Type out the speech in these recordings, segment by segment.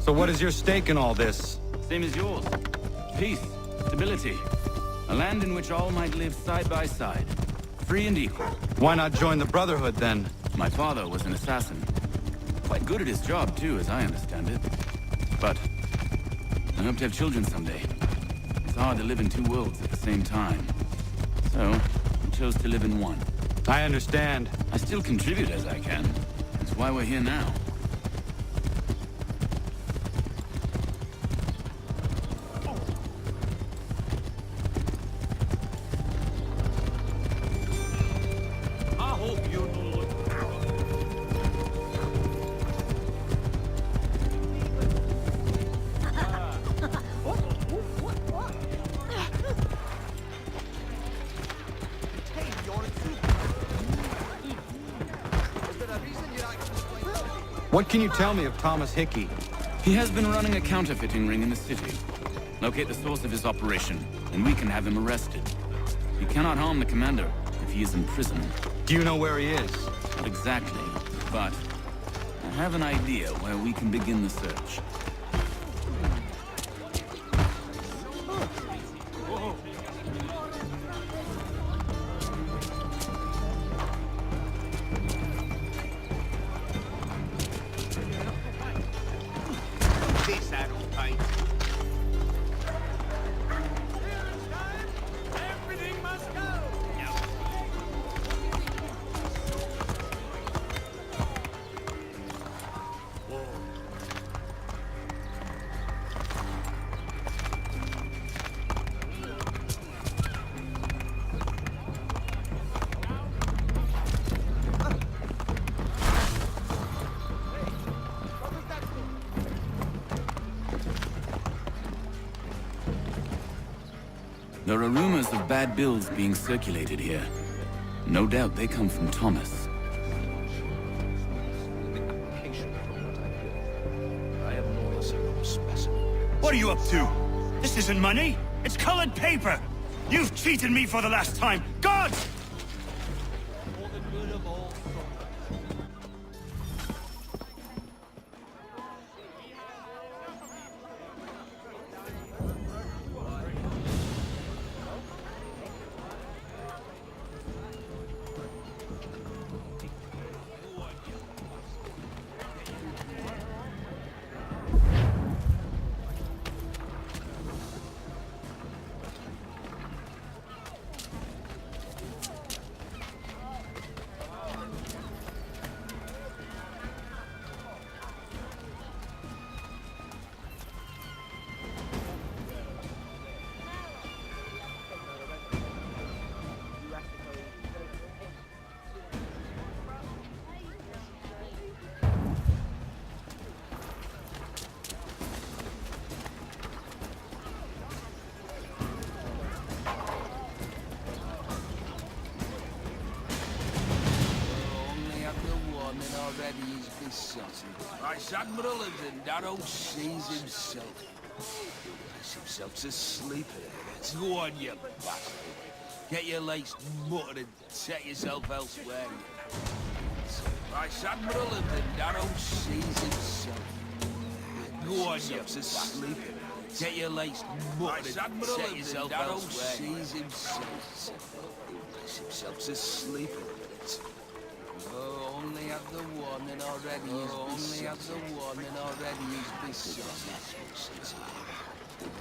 So what is your stake in all this? Same as yours. Peace, stability. A land in which all might live side by side. Free and equal. Why not join the Brotherhood, then? My father was an assassin. Quite good at his job, too, as I understand it. But I hope to have children someday. It's hard to live in two worlds at the same time. So, I chose to live in one. I understand. I still contribute as I can. That's why we're here now. What can you tell me of Thomas Hickey? He has been running a counterfeiting ring in the city. Locate the source of his operation, and we can have him arrested. He cannot harm the commander if he is in prison. Do you know where he is? Not exactly, but I have an idea where we can begin the search. There are rumors of bad bills being circulated here. No doubt they come from Thomas. What are you up to? This isn't money. It's colored paper. You've cheated me for the last time. God! Vice Admiral and Darrow sees himself. He lies himself to sleep in it. Go on, you bastard. Get your legs muttered and set yourself elsewhere. Vice Admiral and Darrow sees himself. Go on, you to sleep in it. Get your legs muttered and set yourself elsewhere. Sees himself. He lies himself to sleep in it. Oh, only have the warning already. Oh, only have the warning already. He's besotted.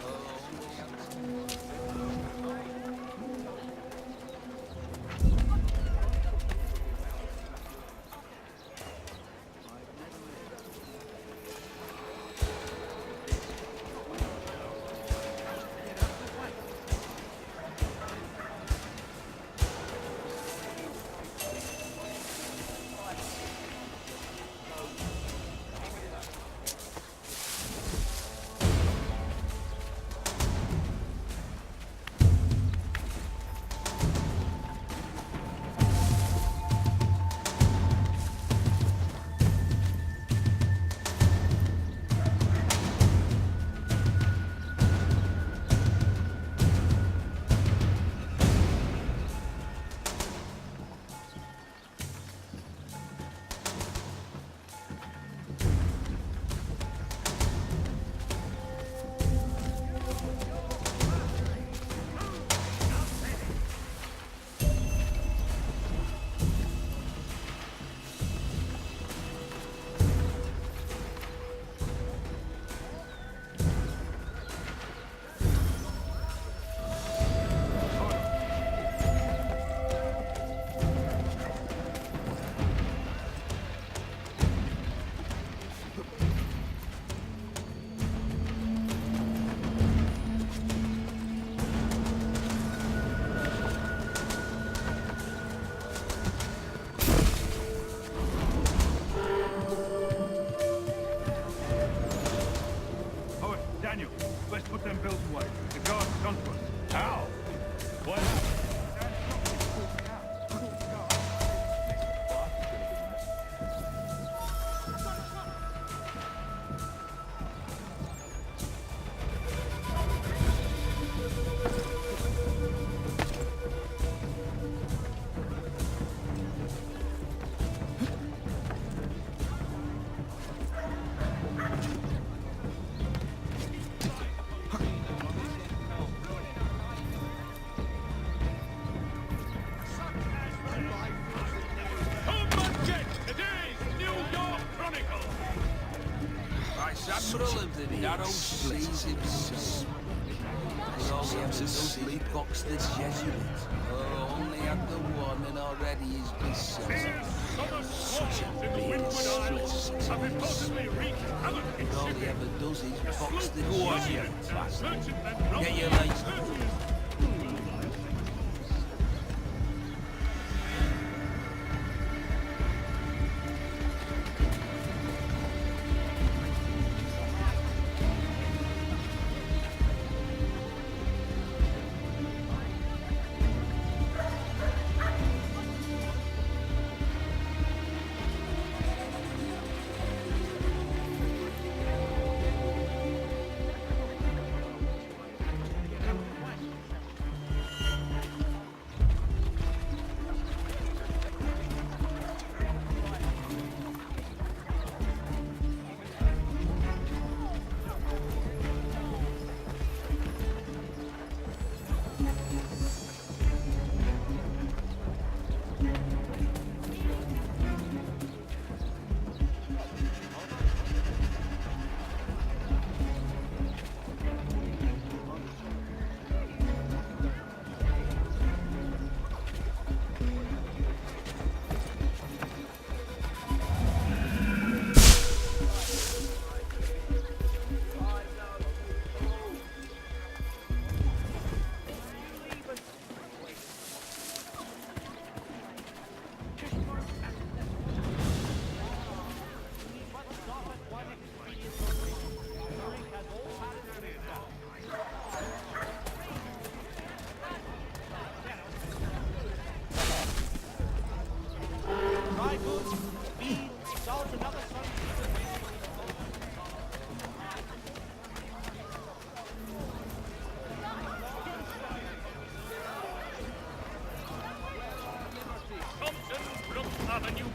Oh, only have the... lived in narrow seas himself. He also has a sleep box the Jesuit. Oh, only had the one and already he's beset. Such a beard splits his and all he ever does is box the Jesuit bastard. Get your legs.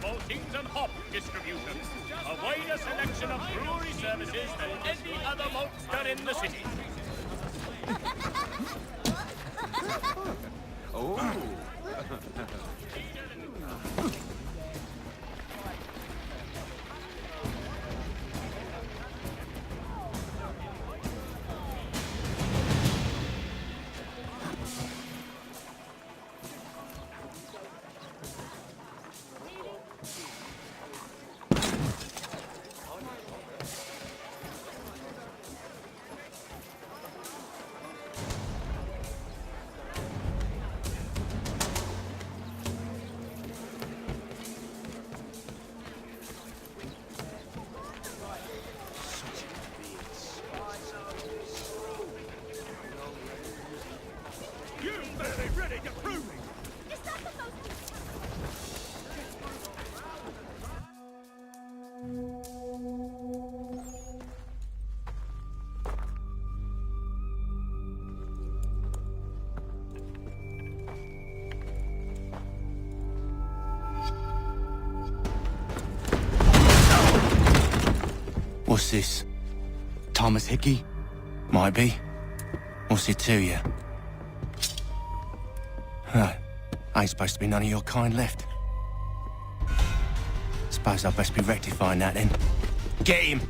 maltings and hop distributions. A wider selection of brewery services than any other maltster in the city. Oh. What's this? Thomas Hickey? Might be. What's it to you? Huh. Ain't supposed to be none of your kind left. Suppose I'd best be rectifying that then. Get him!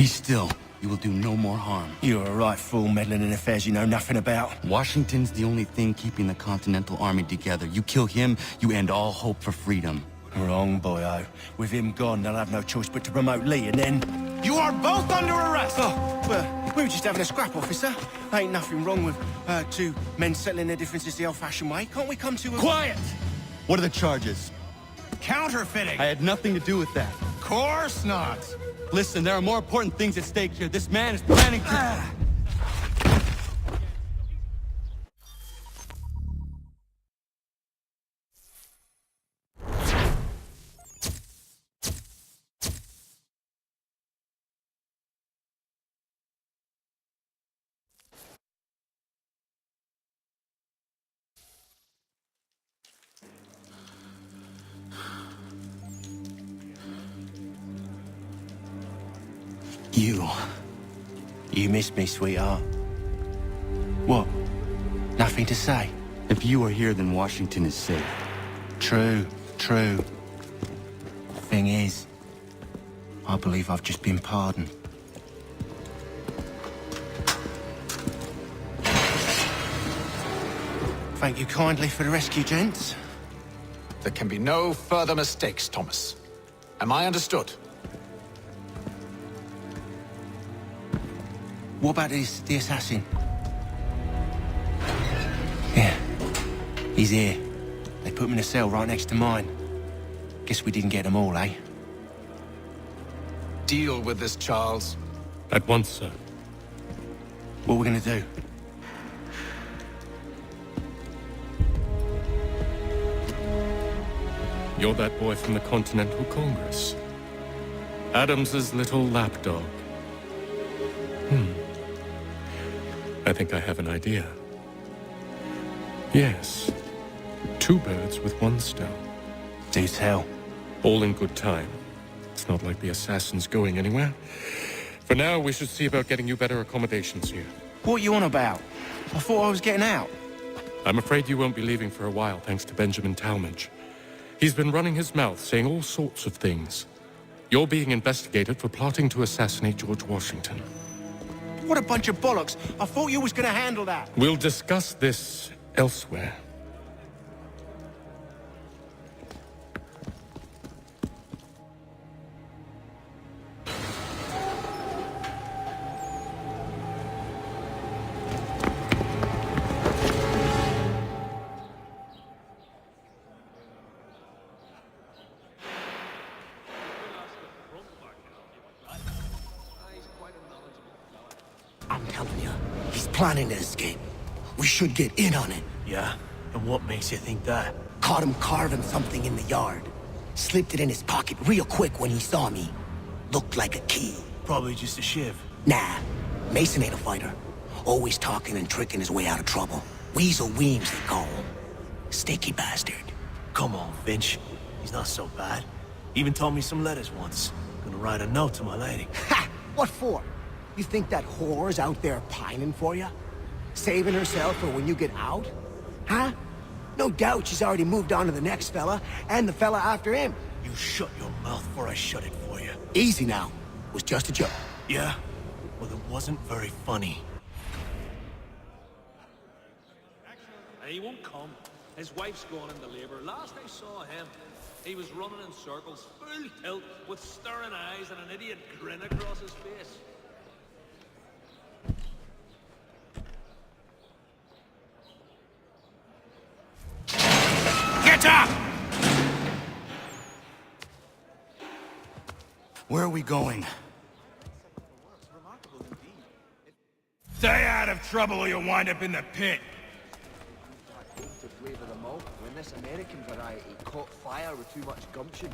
Be still. You will do no more harm. You're a right fool meddling in affairs you know nothing about. Washington's the only thing keeping the Continental Army together. You kill him, you end all hope for freedom. Wrong, boyo. With him gone, they'll have no choice but to promote Lee, and then... You are both under arrest! Oh, well, we were just having a scrap, officer. Ain't nothing wrong with two men settling their differences the old-fashioned way. Can't we come to a... Quiet! What are the charges? Counterfeiting! I had nothing to do with that. Course not! Listen, there are more important things at stake here. This man is planning to... You missed me, sweetheart. What? Nothing to say? If you are here, then Washington is safe. True. Thing is, I believe I've just been pardoned. Thank you kindly for the rescue, gents. There can be no further mistakes, Thomas. Am I understood? What about the assassin? Yeah, he's here. They put him in a cell right next to mine. Guess we didn't get them all, eh? Deal with this, Charles. At once, sir. What are we gonna do? You're that boy from the Continental Congress. Adams's little lapdog. I think I have an idea. Yes. 2 birds with 1 stone. Do tell. All in good time. It's not like the assassin's going anywhere. For now, we should see about getting you better accommodations here. What are you on about? I thought I was getting out. I'm afraid you won't be leaving for a while, thanks to Benjamin Talmadge. He's been running his mouth, saying all sorts of things. You're being investigated for plotting to assassinate George Washington. What a bunch of bollocks. I thought you was gonna handle that. We'll discuss this elsewhere. I'm telling you, he's planning to escape. We should get in on it. Yeah? And what makes you think that? Caught him carving something in the yard. Slipped it in his pocket real quick when he saw me. Looked like a key. Probably just a shiv. Nah, Mason ain't a fighter. Always talking and tricking his way out of trouble. Weasel Weems, they call him. Sticky bastard. Come on, Finch. He's not so bad. Even told me some letters once. Gonna write a note to my lady. Ha! What for? You think that whore's out there pining for you? Saving herself for when you get out? Huh? No doubt she's already moved on to the next fella, and the fella after him. You shut your mouth before I shut it for you. Easy now. It was just a joke. Yeah? Well, it wasn't very funny. He won't come. His wife's gone into labor. Last I saw him, he was running in circles, full tilt, with staring eyes and an idiot grin across his face. Get up! Where are we going? Stay out of trouble or you'll wind up in the pit. To flavour them all, when this American variety caught fire with too much gumption.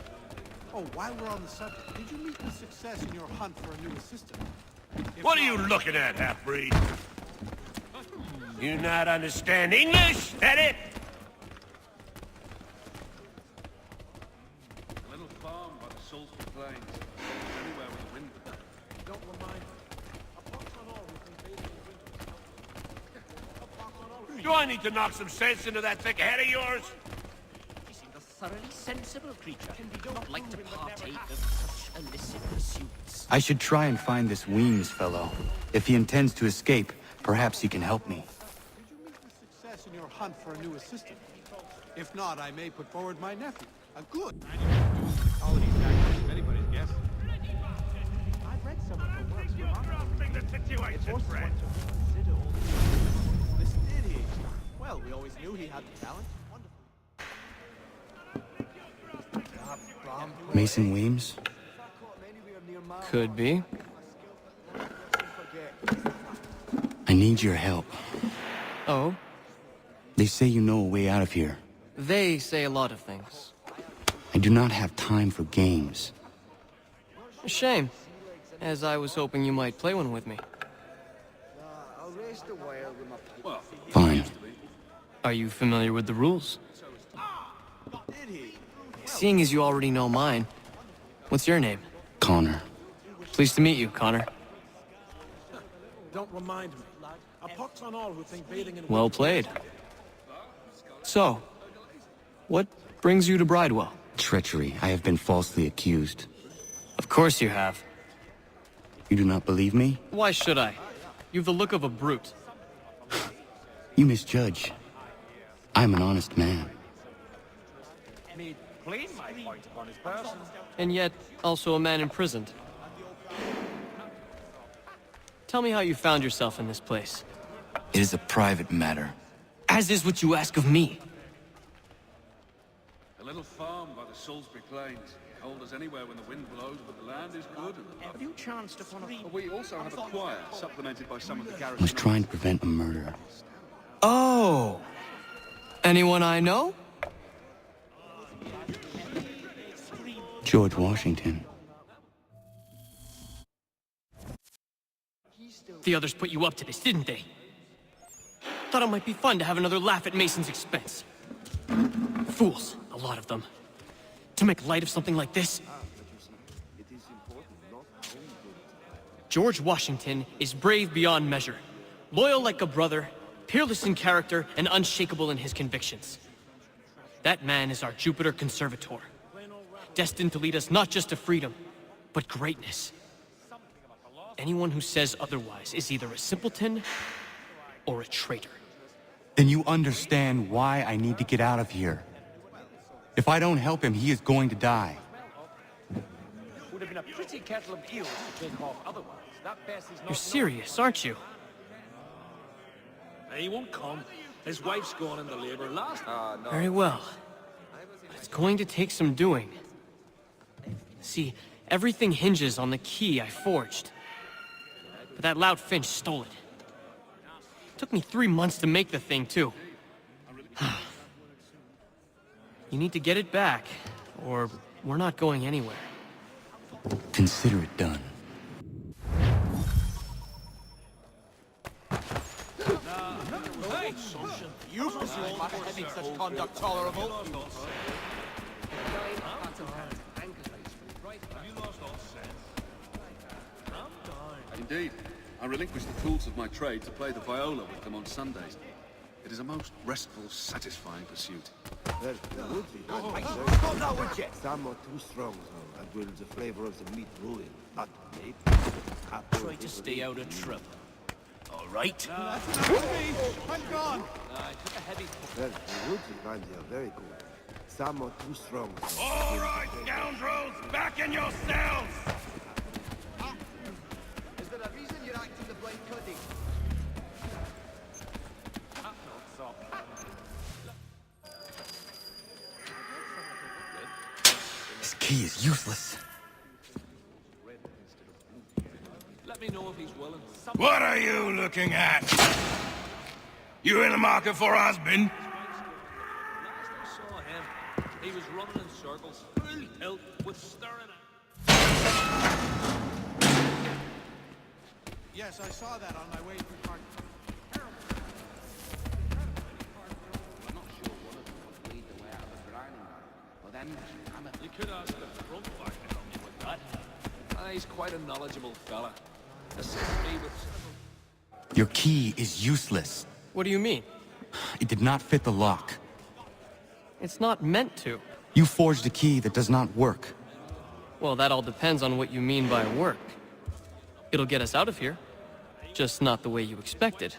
Oh, while we're on the subject, did you meet with success in your hunt for a new assistant? What are you looking at, half-breed? You not understand English? That it? A little farm by the Salisbury Plains. Anywhere with the wind. Don't remind me. A pox on all who can bathe in the winter. A pox on all. Do I need to knock some sense into that thick head of yours? He seemed a thoroughly sensible creature, not like to partake of such illicit pursuits. I should try and find this Weems fellow. If he intends to escape, perhaps he can help me. Did you meet with success in your hunt for a new assistant? If not, I may put forward my nephew. A good. Colony's back, anybody's guess. I've read friend. Listen, did he? Well, we always knew he had the talent. Mason Weems? Could be. I need your help. Oh? They say you know a way out of here. They say a lot of things. I do not have time for games. A shame, as I was hoping you might play one with me. Fine. Are you familiar with the rules? Seeing as you already know mine, what's your name? Connor. Pleased to meet you, Connor. Don't remind me. A pox on all who think bathing in... Well played. So, what brings you to Bridewell? Treachery. I have been falsely accused. Of course you have. You do not believe me? Why should I? You've the look of a brute. You misjudge. I'm an honest man. And yet, also a man imprisoned. Tell me how you found yourself in this place. It is a private matter. As is what you ask of me. A little farm by the Salisbury Plains. Hold us anywhere when the wind blows, but the land is good. Have you chanced upon a... We also have a choir, supplemented by some of the I garrison. was trying to prevent a murder. Oh! Anyone I know? George Washington. The others put you up to this, didn't they? Thought it might be fun to have another laugh at Mason's expense. Fools, a lot of them. To make light of something like this. George Washington is brave beyond measure, loyal like a brother, peerless in character, and unshakable in his convictions. That man is our Jupiter Conservator, destined to lead us not just to freedom, but greatness. Anyone who says otherwise is either a simpleton or a traitor. Then you understand why I need to get out of here. If I don't help him, he is going to die. Would have been a pretty kettle of eels to take off otherwise. That best is not... You're serious, aren't you? He won't come. His wife's gone into labor last... Very well. But it's going to take some doing. See, everything hinges on the key I forged. But that loud Finch stole it. Took me 3 months to make the thing, too. You need to get it back, or we're not going anywhere. Consider it done. Hey, you presume having such conduct tolerable? Indeed. I relinquish the tools of my trade to play the viola with them on Sundays. It is a most restful, satisfying pursuit. Stop that with you! Some are too strong, so that will the flavor of the meat ruin. Not meat. Try to stay out of trouble. All right. I'm gone! I took a heavy... Well, the woods you find here are very good. Some are too strong, so... All right, scoundrels! Back in your cells! Is there a reason you're acting the blind cuddy? This key is useless. Let me know if he's willing. What are you looking at? You in the market for a husband? Last I saw him, he was running in circles, full tilt, with stirring... Yes, I saw that on my way through Park. I'm not sure one of them would lead the way out of the grinding. Well then, You could ask the front back to help me with that. He's quite a knowledgeable fella. Assist me with... Your key is useless. What do you mean? It did not fit the lock. It's not meant to. You forged a key that does not work. Well, that all depends on what you mean by work. It'll get us out of here. Just not the way you expected.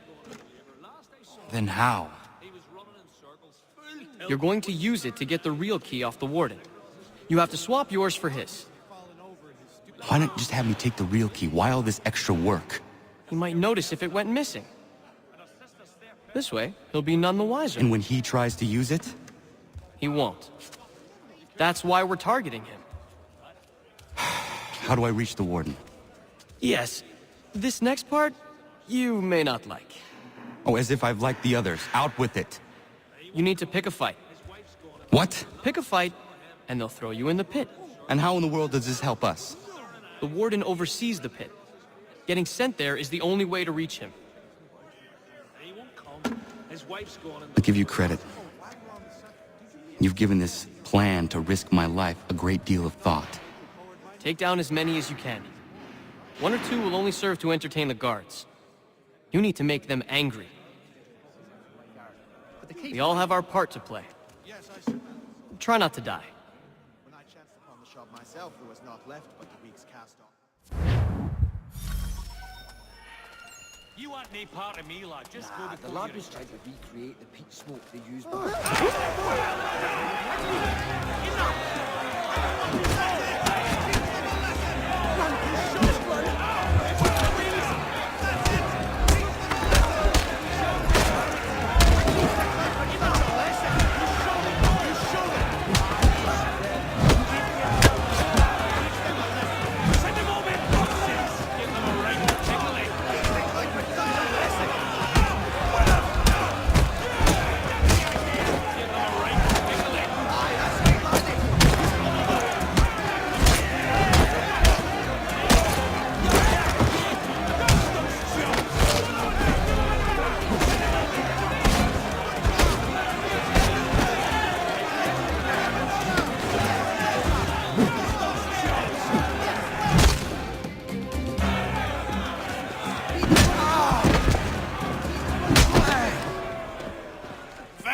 Then how? You're going to use it to get the real key off the warden. You have to swap yours for his. Why not just have me take the real key? Why all this extra work? He might notice if it went missing. This way, he'll be none the wiser. And when he tries to use it? He won't. That's why we're targeting him. How do I reach the Warden? Yes. This next part, you may not like. Oh, as if I've liked the others. Out with it. You need to pick a fight. What? Pick a fight, and they'll throw you in the pit. And how in the world does this help us? The Warden oversees the pit. Getting sent there is the only way to reach him. I'll give you credit. You've given this plan to risk my life a great deal of thought. Take down as many as you can. 1 or 2 will only serve to entertain the guards. You need to make them angry. We all have our part to play. Try not to die. When I chanced upon the shop myself, there was not left but the week's cast off. You want any part of me, lad? Just go The before lad you was trying to recreate the peat smoke they used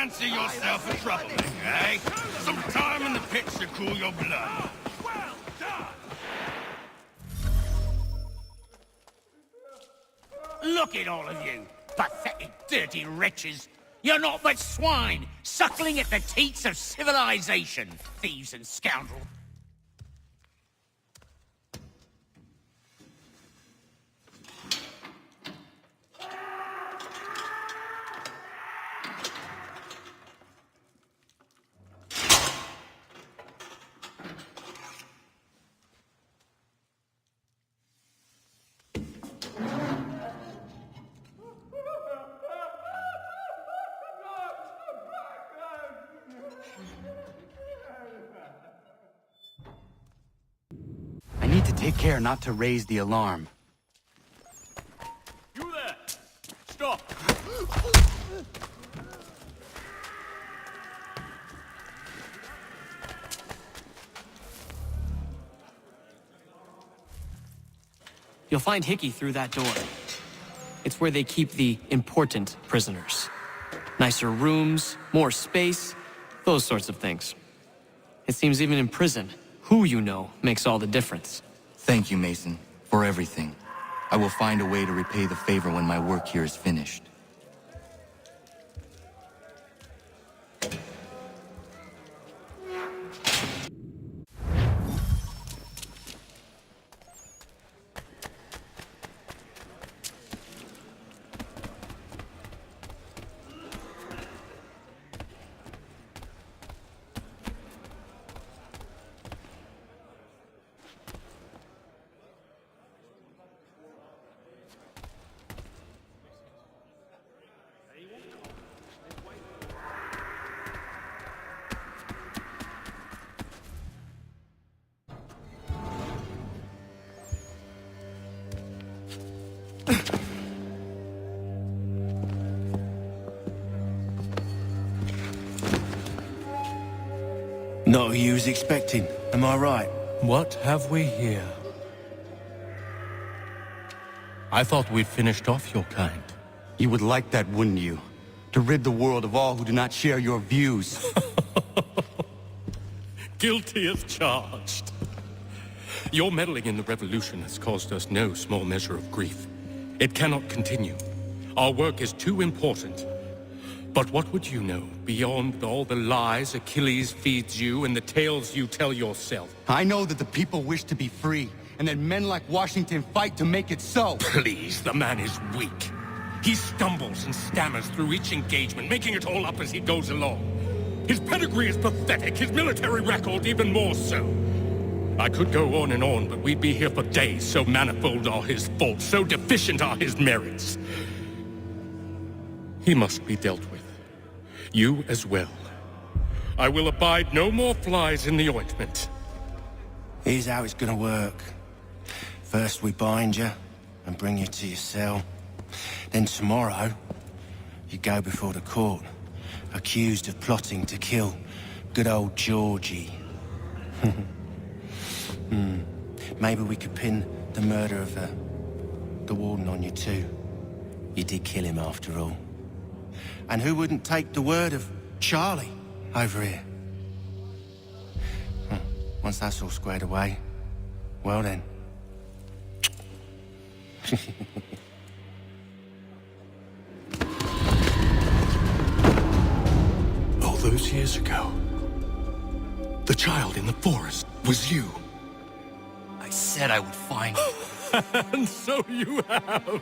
Fancy yourself a troublemaker, eh? Some time in the pit to cool your blood. Well done! Look at all of you, pathetic, dirty wretches. You're not but swine, suckling at the teats of civilization, thieves and scoundrels. I need to take care not to raise the alarm. You there! Stop! You'll find Hickey through that door. It's where they keep the important prisoners. Nicer rooms, more space, those sorts of things. It seems even in prison, who you know makes all the difference. Thank you, Mason, for everything. I will find a way to repay the favor when my work here is finished. Not who you was expecting, am I right? What have we here? I thought we'd finished off your kind. You would like that, wouldn't you? To rid the world of all who do not share your views. Guilty as charged. Your meddling in the revolution has caused us no small measure of grief. It cannot continue. Our work is too important. But what would you know beyond all the lies Achilles feeds you and the tales you tell yourself? I know that the people wish to be free, and that men like Washington fight to make it so. Please, the man is weak. He stumbles and stammers through each engagement, making it all up as he goes along. His pedigree is pathetic, his military record even more so. I could go on, but we'd be here for days, so manifold are his faults, so deficient are his merits. He must be dealt with. You as well. I will abide no more flies in the ointment. Here's how it's gonna work. First we bind you and bring you to your cell. Then tomorrow, you go before the court, accused of plotting to kill good old Georgie. Maybe we could pin the murder of the warden on you too. You did kill him after all. And who wouldn't take the word of Charlie over here? Once that's all squared away, well then. All those years ago, the child in the forest was you. I said I would find you. And so you have.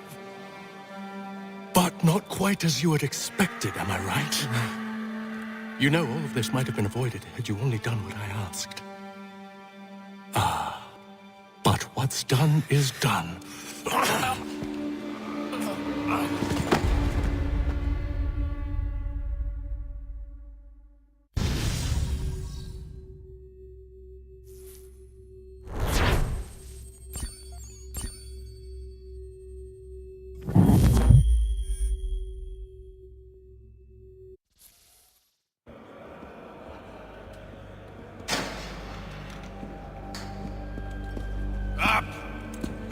But not quite as you had expected, am I right? You know, all of this might have been avoided had you only done what I asked. But what's done is done.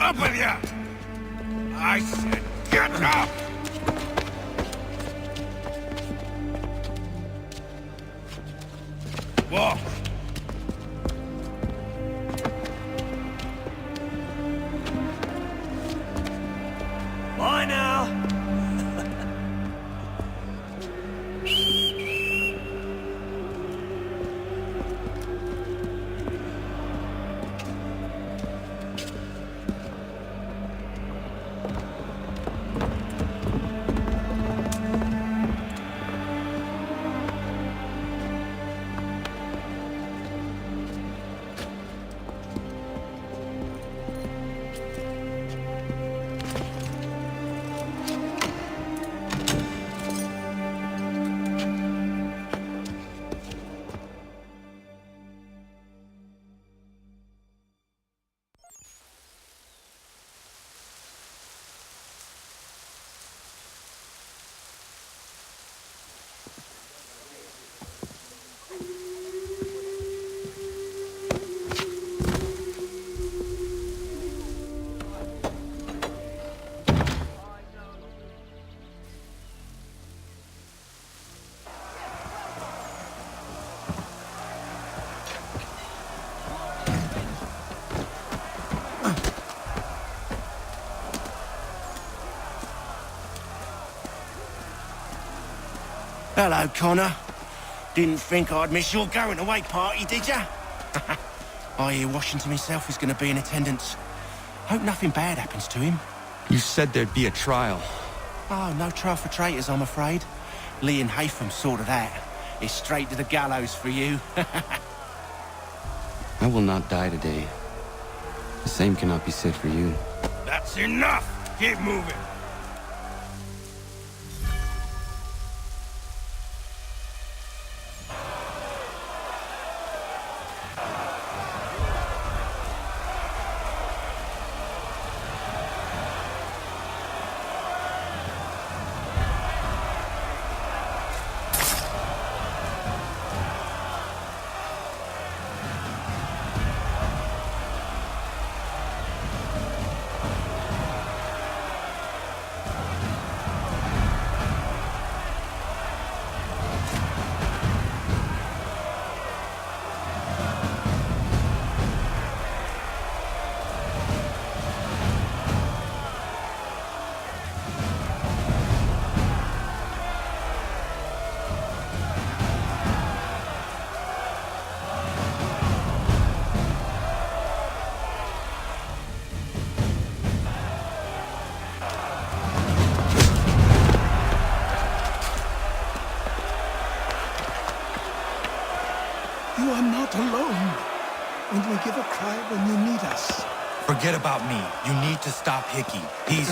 Up with you! I said get up! Walk! Bye now! Hello, Connor. Didn't think I'd miss your going-away party, did ya? I hear Washington himself is going to be in attendance. Hope nothing bad happens to him. You said there'd be a trial. Oh, no trial for traitors, I'm afraid. Lee and Haytham sorted that. It's straight to the gallows for you. I will not die today. The same cannot be said for you. That's enough! Keep moving! fortified when you need us. Forget about me. You need to stop Hickey. He's...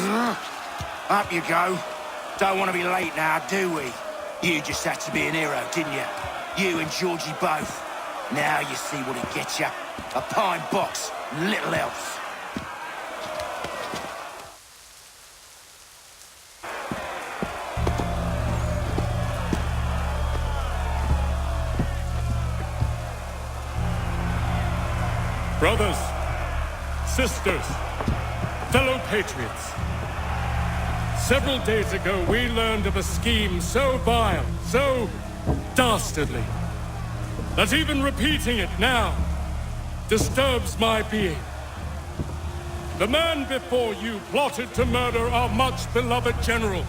Up you go. Don't want to be late now, do we? You just had to be an hero, didn't you? You and Georgie both. Now you see what it gets you. A pine box, little else. Brothers, sisters, fellow patriots. Several days ago, we learned of a scheme so vile, so dastardly, that even repeating it now disturbs my being. The man before you plotted to murder our much-beloved general.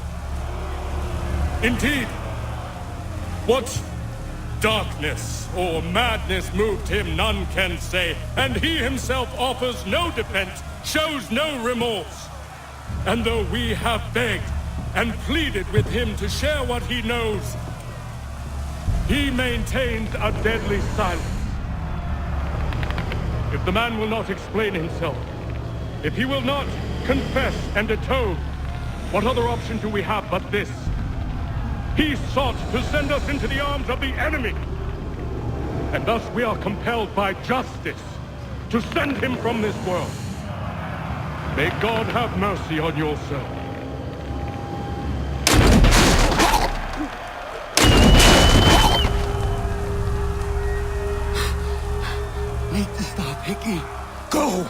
Indeed, what darkness or madness moved him, none can say, and he himself offers no defense, shows no remorse. And though we have begged and pleaded with him to share what he knows, he maintains a deadly silence. If the man will not explain himself, if he will not confess and atone, what other option do we have but this? He sought to send us into the arms of the enemy. And thus we are compelled by justice to send him from this world. May God have mercy on your soul. Need to stop Hickey. Go!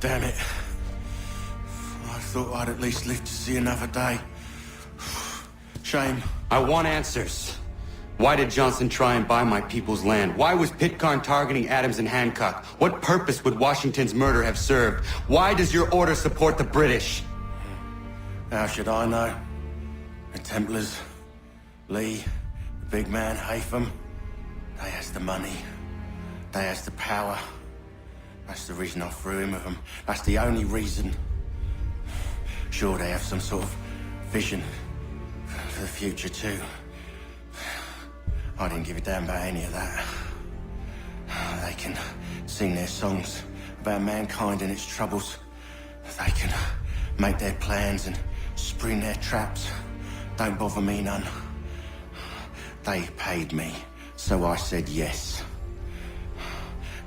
Damn it. I thought I'd at least live to see another day. Shame. I want answers. Why did Johnson try and buy my people's land? Why was Pitcairn targeting Adams and Hancock? What purpose would Washington's murder have served? Why does your order support the British? How should I know? The Templars, Lee, the big man, Haytham, they has the money. They has the power. That's the reason I threw in with them. That's the only reason. Sure, they have some sort of vision for the future, too. I didn't give a damn about any of that. They can sing their songs about mankind and its troubles. They can make their plans and spring their traps. Don't bother me none. They paid me, so I said yes.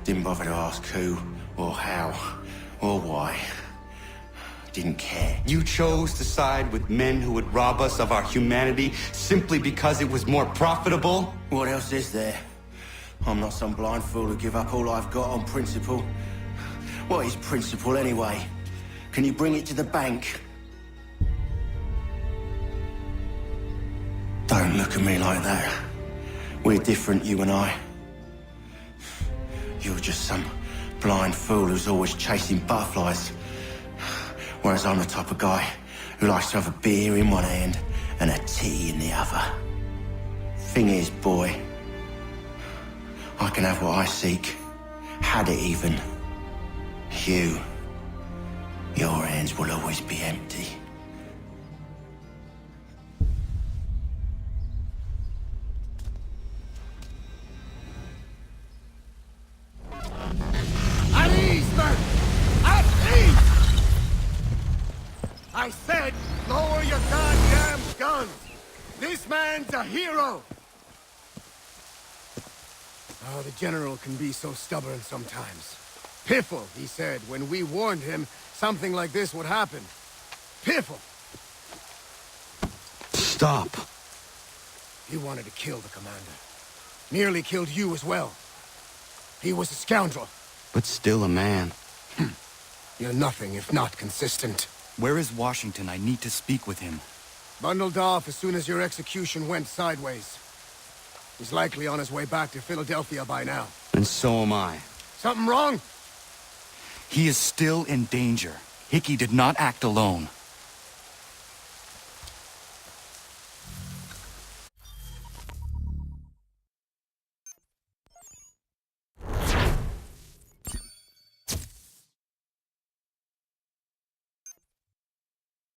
Didn't bother to ask who, or how, or why. Didn't care. You chose to side with men who would rob us of our humanity simply because it was more profitable? What else is there? I'm not some blind fool to give up all I've got on principle. What is principle anyway? Can you bring it to the bank? Don't look at me like that. We're different, you and I. You're just some blind fool who's always chasing butterflies. Whereas I'm the type of guy who likes to have a beer in one hand and a tea in the other. Thing is, boy, I can have what I seek. Had it even. Your hands will always be empty. At ease, men! At ease! I said, lower your goddamn guns! This man's a hero! Oh, the general can be so stubborn sometimes. Piffle, he said, when we warned him something like this would happen. Piffle! Stop. He wanted to kill the commander. Nearly killed you as well. He was a scoundrel. But still a man. You're nothing if not consistent. Where is Washington? I need to speak with him. Bundled off as soon as your execution went sideways. He's likely on his way back to Philadelphia by now. And so am I. Something wrong? He is still in danger. Hickey did not act alone.